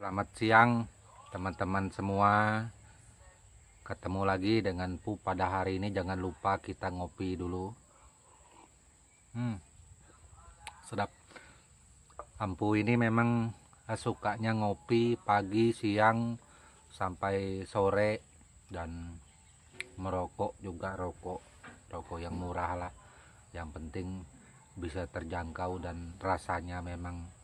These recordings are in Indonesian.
Selamat siang teman-teman semua. Ketemu lagi dengan Pu pada hari ini. Jangan lupa kita ngopi dulu. Sedap. Ampu ini memang sukanya ngopi pagi, siang, sampai sore. Dan merokok juga, rokok yang murah lah. Yang penting bisa terjangkau dan rasanya memang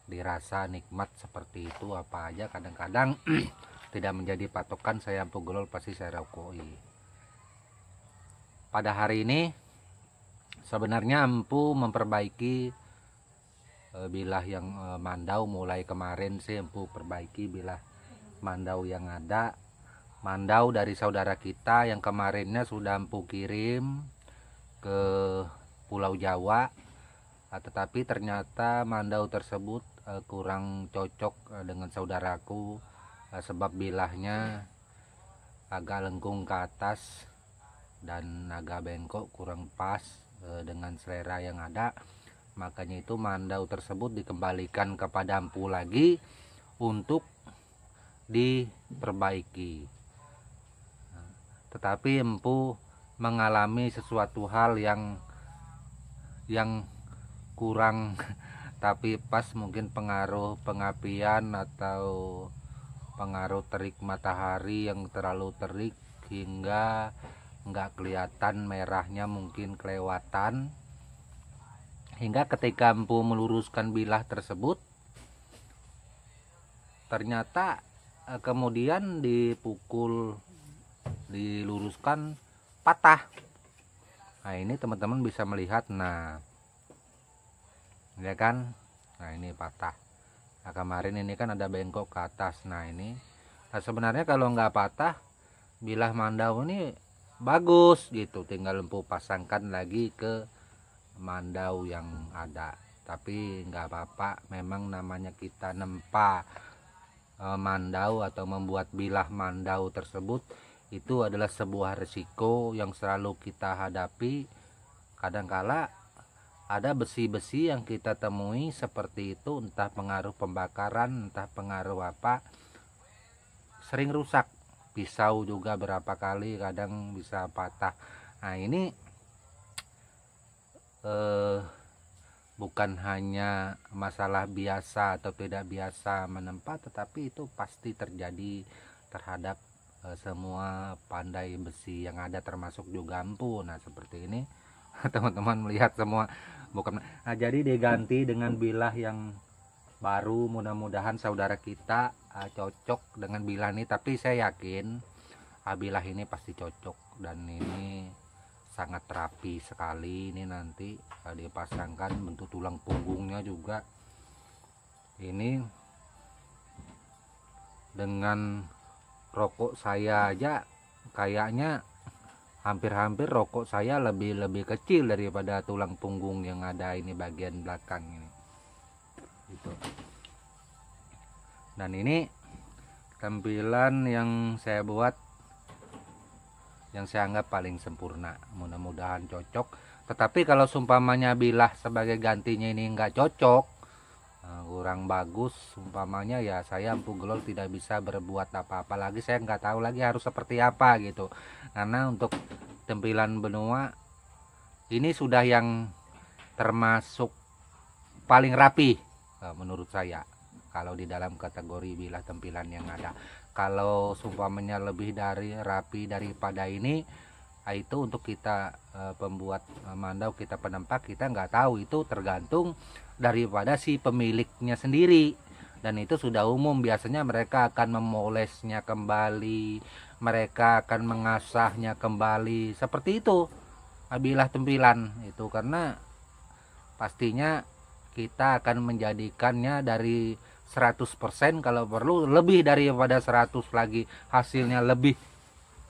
dirasa nikmat seperti itu. Apa aja kadang-kadang tidak menjadi patokan. Saya Ampu Golol pasti saya rokoi. Pada hari ini sebenarnya Ampu memperbaiki bilah yang mandau. Mulai kemarin sih Ampu perbaiki bilah mandau yang ada. Mandau dari saudara kita yang kemarinnya sudah Ampu kirim ke Pulau Jawa, tetapi ternyata mandau tersebut kurang cocok dengan saudaraku, sebab bilahnya agak lengkung ke atas dan agak bengkok, kurang pas dengan selera yang ada. Makanya itu mandau tersebut dikembalikan kepada Ampu lagi untuk diperbaiki. Tetapi Ampu mengalami sesuatu hal yang kurang tapi pas, mungkin pengaruh pengapian atau pengaruh terik matahari yang terlalu terik hingga nggak kelihatan merahnya, mungkin kelewatan, hingga ketika Ampu meluruskan bilah tersebut ternyata kemudian dipukul, diluruskan, patah. Nah ini teman-teman bisa melihat, nah ya kan, nah ini patah. Nah kemarin ini kan ada bengkok ke atas. Nah ini, nah sebenarnya kalau nggak patah bilah mandau ini bagus gitu, tinggal Ampu pasangkan lagi ke mandau yang ada. Tapi nggak apa-apa, memang namanya kita nempa mandau atau membuat bilah mandau tersebut, itu adalah sebuah resiko yang selalu kita hadapi. Kadangkala ada besi-besi yang kita temui seperti itu, entah pengaruh pembakaran, entah pengaruh apa, sering rusak. Pisau juga berapa kali kadang bisa patah. Nah ini bukan hanya masalah biasa atau tidak biasa menempa, tetapi itu pasti terjadi terhadap semua pandai besi yang ada, termasuk juga Ampu. Nah seperti ini teman-teman melihat semua, bukan. Nah jadi diganti dengan bilah yang baru. Mudah-mudahan saudara kita cocok dengan bilah ini. Tapi saya yakin bilah ini pasti cocok, dan ini sangat rapi sekali. Ini nanti dipasangkan bentuk tulang punggungnya juga. Ini dengan rokok saya aja kayaknya hampir-hampir rokok saya lebih kecil daripada tulang punggung yang ada ini bagian belakang ini gitu. Dan ini tampilan yang saya buat, yang saya anggap paling sempurna. Mudah-mudahan cocok. Tetapi kalau sumpamanya bilah sebagai gantinya ini nggak cocok, kurang bagus umpamanya, ya saya Ampu Golol tidak bisa berbuat apa-apa lagi. Saya nggak tahu lagi harus seperti apa gitu, karena untuk tampilan benua ini sudah yang termasuk paling rapi menurut saya kalau di dalam kategori bilah tampilan yang ada. Kalau sumpamanya lebih dari rapi daripada ini, itu untuk kita pembuat mandau, kita penempak, kita nggak tahu. Itu tergantung daripada si pemiliknya sendiri, dan itu sudah umum. Biasanya mereka akan memolesnya kembali, mereka akan mengasahnya kembali, seperti itu bilah tampilan itu, karena pastinya kita akan menjadikannya dari 100%, kalau perlu lebih daripada 100 lagi, hasilnya lebih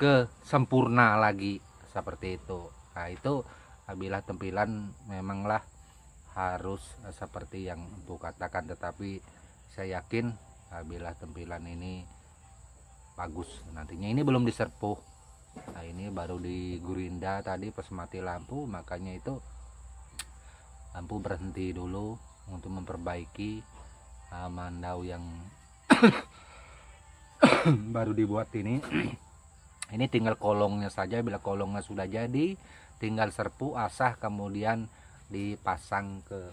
ke sempurna lagi, seperti itu. Nah itu bilah tampilan memanglah harus seperti yang Ampu katakan. Tetapi saya yakin bilah tampilan ini bagus nantinya. Ini belum diserpuh, nah ini baru digurinda tadi pas mati lampu. Makanya itu Ampu berhenti dulu untuk memperbaiki mandau yang baru dibuat ini. Ini tinggal kolongnya saja. Bila kolongnya sudah jadi, tinggal serpu, asah, kemudian dipasang ke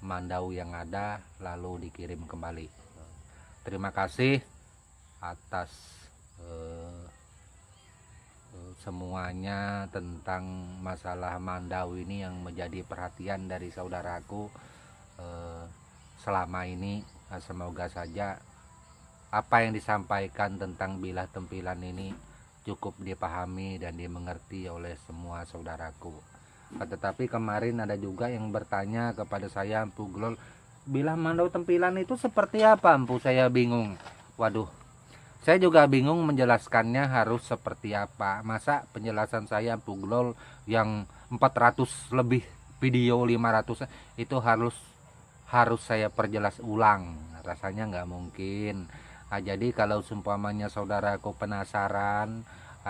mandau yang ada, lalu dikirim kembali. Terima kasih atas semuanya tentang masalah mandau ini yang menjadi perhatian dari saudaraku selama ini. Semoga saja apa yang disampaikan tentang bilah tempilan ini cukup dipahami dan dimengerti oleh semua saudaraku. Tetapi kemarin ada juga yang bertanya kepada saya, Empu Glol, bilah mandau tempilan itu seperti apa, Empu? Saya bingung. Waduh, saya juga bingung menjelaskannya harus seperti apa. Masa penjelasan saya, Empu Glol, yang 400 lebih video, 500 itu harus saya perjelas ulang. Rasanya nggak mungkin. Nah, jadi kalau seumpamanya saudaraku penasaran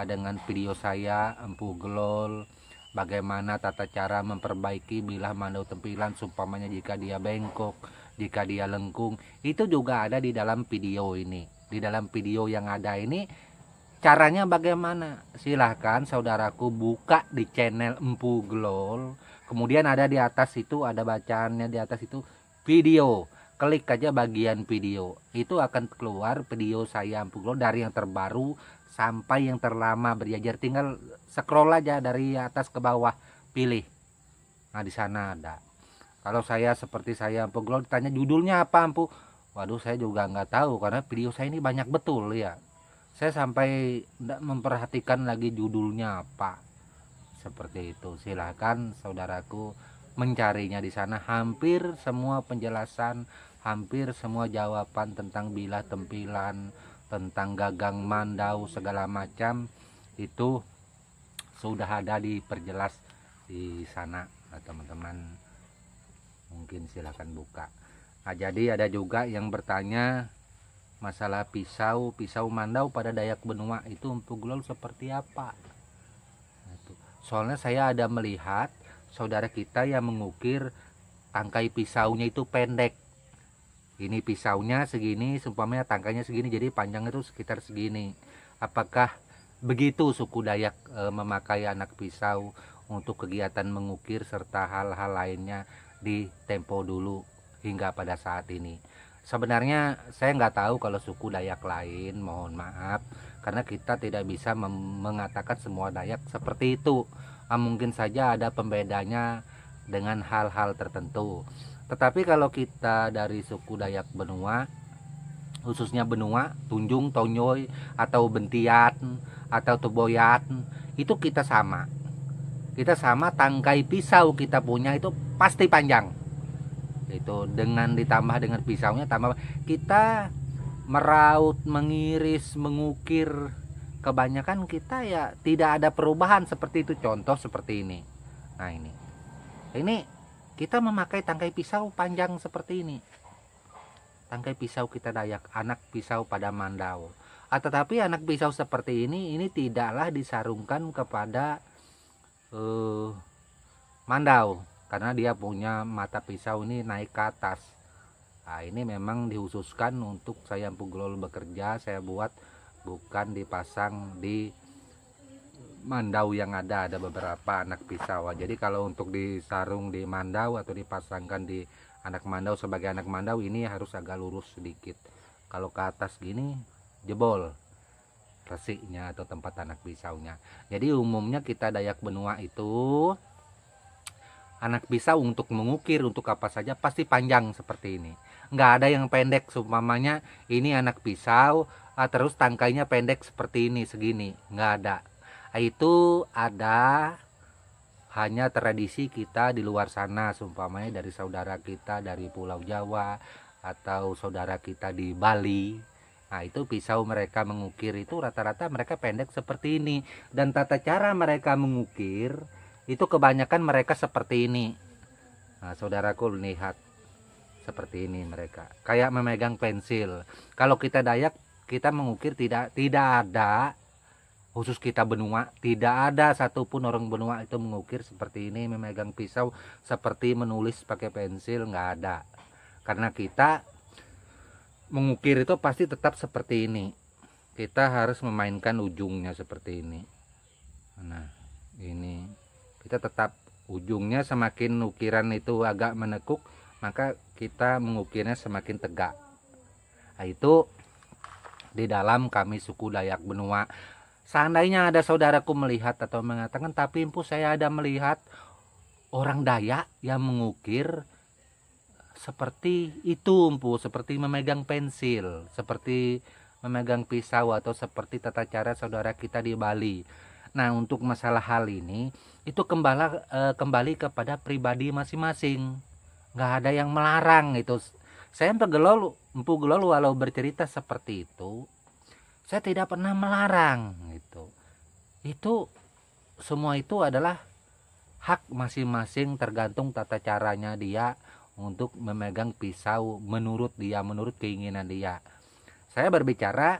dengan video saya, Empu Glol, bagaimana tata cara memperbaiki bilah mandau tempilan, seumpamanya jika dia bengkok, jika dia lengkung, itu juga ada di dalam video ini. Di dalam video yang ada ini, caranya bagaimana? Silahkan saudaraku buka di channel Empu Glol. Kemudian ada di atas itu, ada bacaannya di atas itu, video. Klik aja bagian video, itu akan keluar video saya, Empu Glol, dari yang terbaru sampai yang terlama berjajar. Tinggal scroll aja dari atas ke bawah, pilih. Nah, di sana ada. Kalau saya seperti saya, Empu Glol, ditanya judulnya apa, Empu? Waduh, saya juga nggak tahu karena video saya ini banyak betul ya. Saya sampai tidak memperhatikan lagi judulnya apa. Seperti itu. Silahkan saudaraku mencarinya di sana. Hampir semua penjelasan, hampir semua jawaban tentang bilah tempilan, tentang gagang mandau, segala macam itu sudah ada diperjelas di sana. Nah, teman-teman mungkin silahkan buka. Nah, jadi ada juga yang bertanya masalah pisau mandau pada Dayak Benua itu, Empu Glol, seperti apa? Nah, soalnya saya ada melihat saudara kita yang mengukir tangkai pisaunya itu pendek. Ini pisaunya segini, seumpamanya tangkainya segini, jadi panjangnya itu sekitar segini. Apakah begitu suku Dayak memakai anak pisau untuk kegiatan mengukir serta hal-hal lainnya di tempo dulu hingga pada saat ini? Sebenarnya saya nggak tahu kalau suku Dayak lain, mohon maaf, karena kita tidak bisa mengatakan semua Dayak seperti itu. Mungkin saja ada pembedanya dengan hal-hal tertentu. Tetapi kalau kita dari suku Dayak Benua, khususnya Benua, Tunjung, Tonyoy, atau Bentiat, atau Tuboyat, itu kita sama. Kita sama, tangkai pisau kita punya itu pasti panjang. Itu dengan ditambah dengan pisaunya, tambah kita meraut, mengiris, mengukir, kebanyakan kita ya tidak ada perubahan seperti itu. Contoh seperti ini. Nah, ini kita memakai tangkai pisau panjang seperti ini. Tangkai pisau kita Dayak, anak pisau pada mandau. Tetapi anak pisau seperti ini tidaklah disarungkan kepada mandau, karena dia punya mata pisau ini naik ke atas. Nah, ini memang dikhususkan untuk saya, Empu Glol, bekerja. Saya buat bukan dipasang di mandau yang ada beberapa anak pisau. Jadi kalau untuk disarung di mandau atau dipasangkan di anak mandau sebagai anak mandau, ini harus agak lurus sedikit. Kalau ke atas gini jebol resiknya atau tempat anak pisaunya. Jadi umumnya kita Dayak Benua itu anak pisau untuk mengukir, untuk apa saja pasti panjang seperti ini. Nggak ada yang pendek. Seumpamanya ini anak pisau terus tangkainya pendek seperti ini segini, nggak ada. Itu ada hanya tradisi kita di luar sana, seumpamanya dari saudara kita dari Pulau Jawa atau saudara kita di Bali. Nah, itu pisau mereka mengukir itu rata-rata mereka pendek seperti ini, dan tata cara mereka mengukir itu kebanyakan mereka seperti ini. Nah, saudaraku lihat seperti ini, mereka kayak memegang pensil. Kalau kita Dayak, kita mengukir tidak ada, khusus kita Benua, tidak ada satupun orang Benua itu mengukir seperti ini, memegang pisau seperti menulis pakai pensil, nggak ada. Karena kita mengukir itu pasti tetap seperti ini. Kita harus memainkan ujungnya seperti ini. Nah, ini kita tetap ujungnya, semakin ukiran itu agak menekuk, maka kita mengukirnya semakin tegak. Nah, itu di dalam kami suku Dayak Benua. Seandainya ada saudaraku melihat atau mengatakan, tapi empu saya ada melihat orang Dayak yang mengukir seperti itu empu, seperti memegang pensil, seperti memegang pisau, atau seperti tata cara saudara kita di Bali. Nah, untuk masalah hal ini itu kembali kepada pribadi masing-masing. Nggak ada yang melarang itu. Saya empu gelol walau bercerita seperti itu, saya tidak pernah melarang gitu. Itu semua itu adalah hak masing-masing, tergantung tata caranya dia untuk memegang pisau menurut dia, menurut keinginan dia. Saya berbicara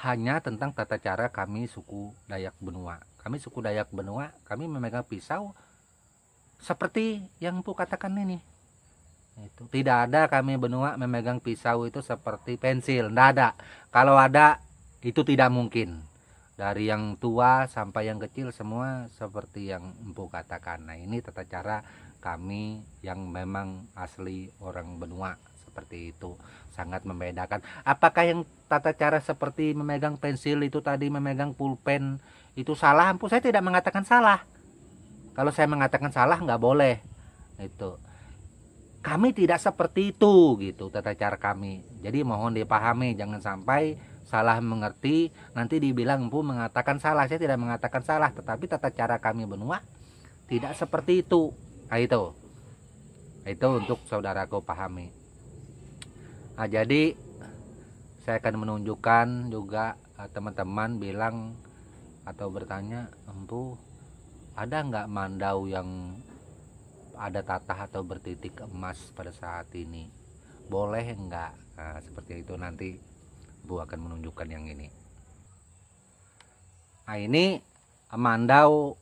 hanya tentang tata cara kami suku Dayak Benua. Kami suku Dayak Benua, kami memegang pisau seperti yang empu katakan ini. Itu tidak ada kami benua memegang pisau itu seperti pensil, tidak ada. Kalau ada itu tidak mungkin. Dari yang tua sampai yang kecil semua seperti yang empu katakan. Nah, ini tata cara kami yang memang asli orang benua, seperti itu. Sangat membedakan. Apakah yang tata cara seperti memegang pensil itu tadi, memegang pulpen itu salah? Empu saya tidak mengatakan salah. Kalau saya mengatakan salah nggak boleh. Itu kami tidak seperti itu gitu tata cara kami. Jadi mohon dipahami, jangan sampai salah mengerti, nanti dibilang empu mengatakan salah. Saya tidak mengatakan salah, tetapi tata cara kami benua tidak seperti itu. Nah, itu untuk saudaraku pahami. Nah, jadi saya akan menunjukkan juga, teman-teman bilang atau bertanya, empu ada nggak mandau yang ada tatah atau bertitik emas pada saat ini, boleh enggak? Nah, seperti itu nanti Bu akan menunjukkan yang ini. Nah, ini mandau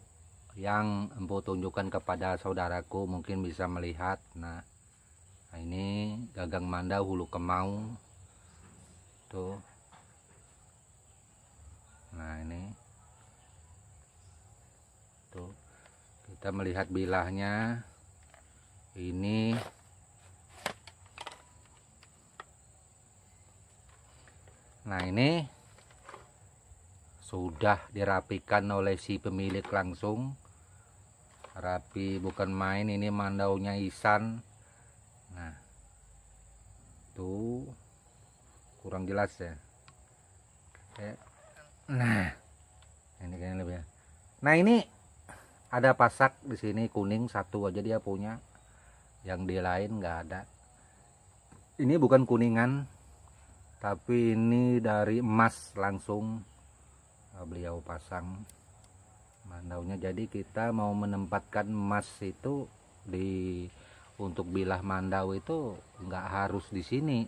yang Empu tunjukkan kepada saudaraku, mungkin bisa melihat. Nah, ini gagang mandau hulu kemau tuh. Nah, ini tuh kita melihat bilahnya. Ini nah, ini sudah dirapikan oleh si pemilik langsung, rapi bukan main. Ini mandaunya Isan. Nah, tuh kurang jelas ya. Nah, ini kayaknya lebih. Nah, ini ada pasak di sini kuning satu aja dia punya, yang di lain nggak ada. Ini bukan kuningan, tapi ini dari emas langsung beliau pasang mandaunya. Jadi kita mau menempatkan emas itu untuk bilah mandau itu nggak harus di sini,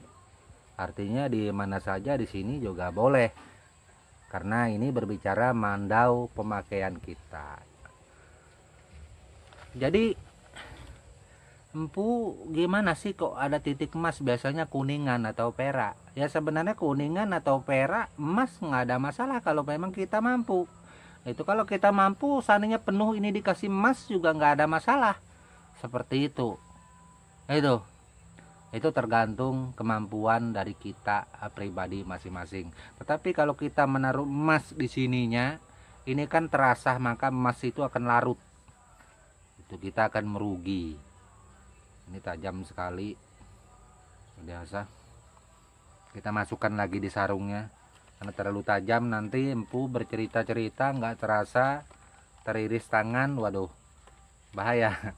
artinya di mana saja di sini juga boleh, karena ini berbicara mandau pemakaian kita. Jadi empu gimana sih kok ada titik emas, biasanya kuningan atau perak? Ya sebenarnya kuningan atau perak, emas nggak ada masalah kalau memang kita mampu. Itu kalau kita mampu, seandainya penuh ini dikasih emas juga nggak ada masalah. Seperti itu. Itu tergantung kemampuan dari kita pribadi masing-masing. Tetapi kalau kita menaruh emas di sininya, ini kan terasa, maka emas itu akan larut. Itu kita akan merugi. Ini tajam sekali, biasa kita masukkan lagi di sarungnya, karena terlalu tajam nanti empu bercerita-cerita nggak terasa teriris tangan, waduh bahaya.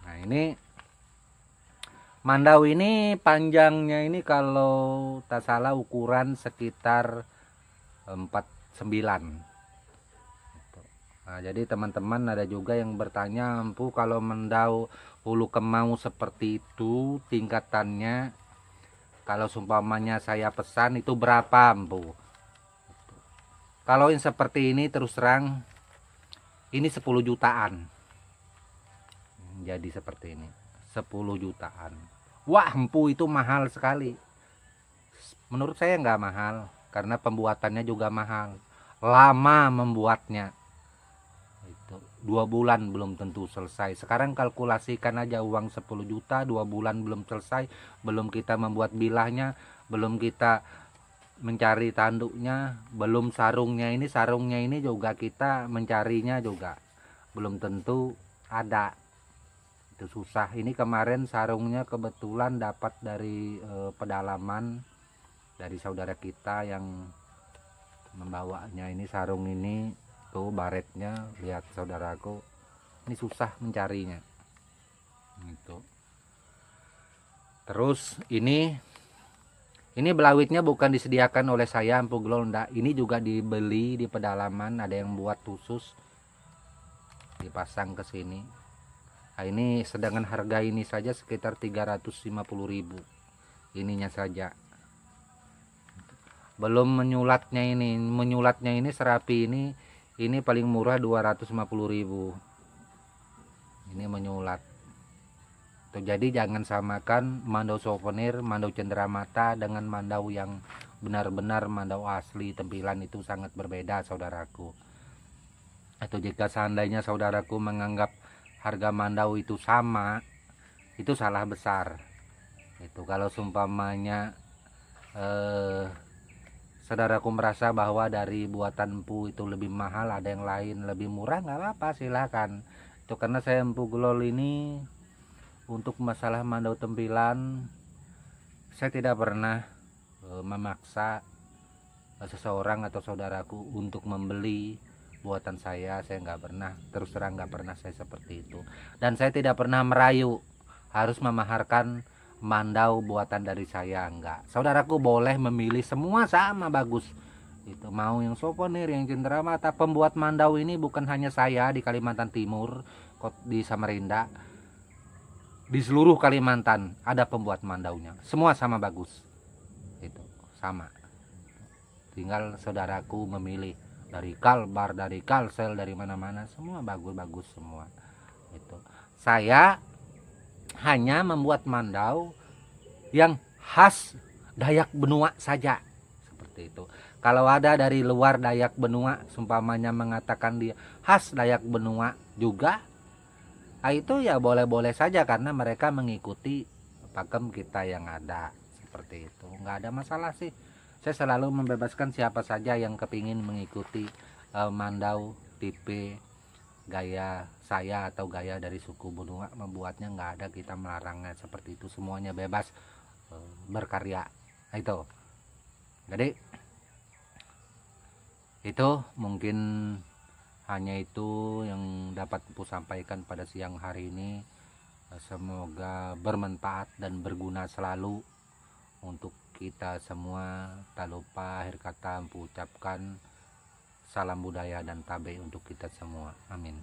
Nah, ini mandau ini panjangnya ini kalau tak salah ukuran sekitar 49. Nah, jadi teman-teman ada juga yang bertanya, empu kalau mandau hulu kemau seperti itu tingkatannya, kalau seumpamanya saya pesan itu berapa empu? Kalau yang seperti ini terus terang ini 10 jutaan. Jadi seperti ini 10 jutaan. Wah, empu itu mahal sekali. Menurut saya nggak mahal, karena pembuatannya juga mahal, lama membuatnya. Itu 2 bulan belum tentu selesai. Sekarang kalkulasikan aja uang 10 juta 2 bulan belum selesai, belum kita membuat bilahnya, belum kita mencari tanduknya, belum sarungnya ini juga kita mencarinya juga belum tentu ada. Itu susah. Ini kemarin sarungnya kebetulan dapat dari pedalaman, dari saudara kita yang membawanya. Ini sarung ini tuh baretnya, lihat saudaraku, ini susah mencarinya gitu. Terus ini belawitnya bukan disediakan oleh saya Empu Glol, enggak. Ini juga dibeli di pedalaman, ada yang buat khusus dipasang ke sini. Nah, ini sedangkan harga ini saja sekitar 350.000 ininya saja. Belum menyulatnya ini serapi ini paling murah 250.000. Ini menyulat tuh. Jadi jangan samakan mandau souvenir, mandau cenderamata dengan mandau yang benar-benar mandau asli tempilan. Itu sangat berbeda saudaraku. Atau jika seandainya saudaraku menganggap harga mandau itu sama, itu salah besar. Itu kalau seumpamanya saudaraku merasa bahwa dari buatan empu itu lebih mahal, ada yang lain lebih murah, nggak apa-apa, silakan. Itu karena saya Empu Glol ini untuk masalah mandau tempilan, saya tidak pernah memaksa seseorang atau saudaraku untuk membeli buatan saya nggak pernah, terus terang nggak pernah saya seperti itu. Dan saya tidak pernah merayu harus memaharkan mandau buatan dari saya, enggak. Saudaraku boleh memilih, semua sama bagus. Itu mau yang souvenir, yang cenderamata. Pembuat mandau ini bukan hanya saya di Kalimantan Timur, di Samarinda, di seluruh Kalimantan ada pembuat mandaunya. Semua sama bagus. Itu sama. Tinggal saudaraku memilih, dari Kalbar, dari Kalsel, dari mana-mana, semua bagus-bagus semua. Itu saya hanya membuat mandau yang khas Dayak Benua saja, seperti itu. Kalau ada dari luar Dayak Benua, seumpamanya mengatakan dia khas Dayak Benua juga, itu ya boleh-boleh saja, karena mereka mengikuti pakem kita yang ada, seperti itu. Nggak ada masalah sih. Saya selalu membebaskan siapa saja yang kepingin mengikuti mandau tipe gaya saya atau gaya dari suku Benua membuatnya, nggak ada kita melarangnya seperti itu. Semuanya bebas berkarya. Nah, itu. Jadi itu mungkin hanya itu yang dapat aku sampaikan pada siang hari ini. Semoga bermanfaat dan berguna selalu untuk kita semua. Tak lupa akhir kata Empu ucapkan salam budaya dan tabe untuk kita semua. Amin.